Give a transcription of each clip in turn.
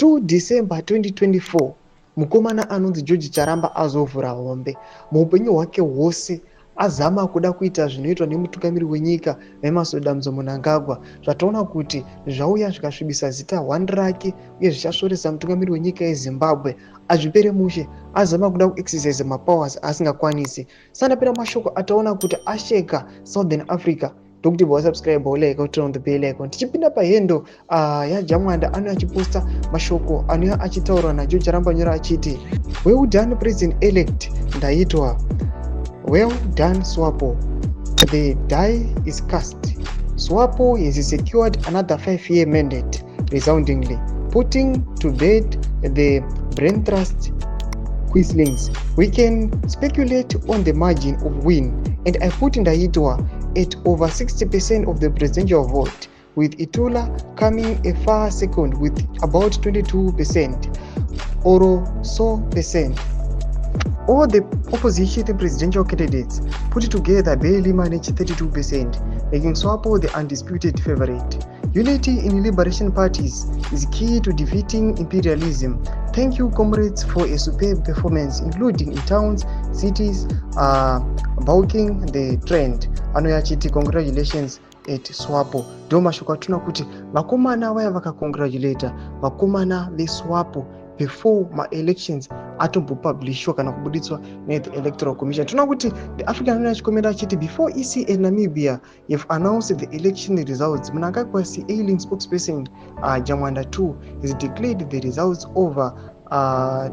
2 December 2024 mukomana anonzi George Charamba azovhura hombe. Muupenyu hwake hwose azama kuda kuita zvinoitwa nemutungamiri wenyika Emerson Mnangagwa. Zvataona kuti zvauya zvikasvibisa zita hwani rake uye zvichasvoresa mutungamiri wenyika yeZimbabwe. Azvipere mushe azama kuda kuexercise mapowers asingakwanisi. Sanapera mashoko ataona kuti asheka Southern Africa. Ndokuti wasubscribe like turn on the bell icon. Tichipinda pahendo yaJamwanda anouya achiposta mashoko anouya achitaurwa naJoe Charamba nyora achiti well done president elect Ndaitwa, well done SWAPO, the die is cast. SWAPO has secured another 5-year mandate resoundingly, putting to bed the brain trust quislings. We can speculate on the margin of win, and I put Ndaitwa at over 60% of the presidential vote, with Itula coming a far second with about 22% or so percent. All the opposition presidential candidates put together barely managed 32%, making SWAPO the undisputed favorite. Unity in liberation parties is key to defeating imperialism. Thank you, comrades, for a superb performance, including in towns, cities, bulking the trend. Anoyachiti, congratulations at SWAPO. Ndo mashoko atuna kuti vakomana vaya vakacongratulata vakomana veSWAPO before ma-elections atombopublishwa kana kubuditswa the Electoral Commission. Tuna kuti the African Union achikomera achiti before EC and Namibia have announced the election results, Mnangagwa ailing spokesperson Jamwanda 2 has declared the results over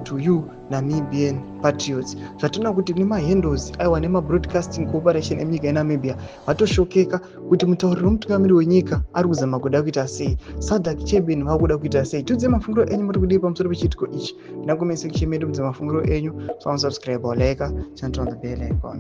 to you Namibian patriots. Zvatona kuti nemahandles aiwa nemabroadcasting cooperation emunyika yeNamibia vatoshokeka kuti mutauriri wemutungamiri wenyika ari kuzama kuda kuita sei, Sadak Chebeni vakuda kuita sei. Tudze mafungiro enyu muri kudii pamusoro pechiitiko ichi. Ndakumesection medu mudze mafungiro enyu. So subscribe or like, turn on the bell icon.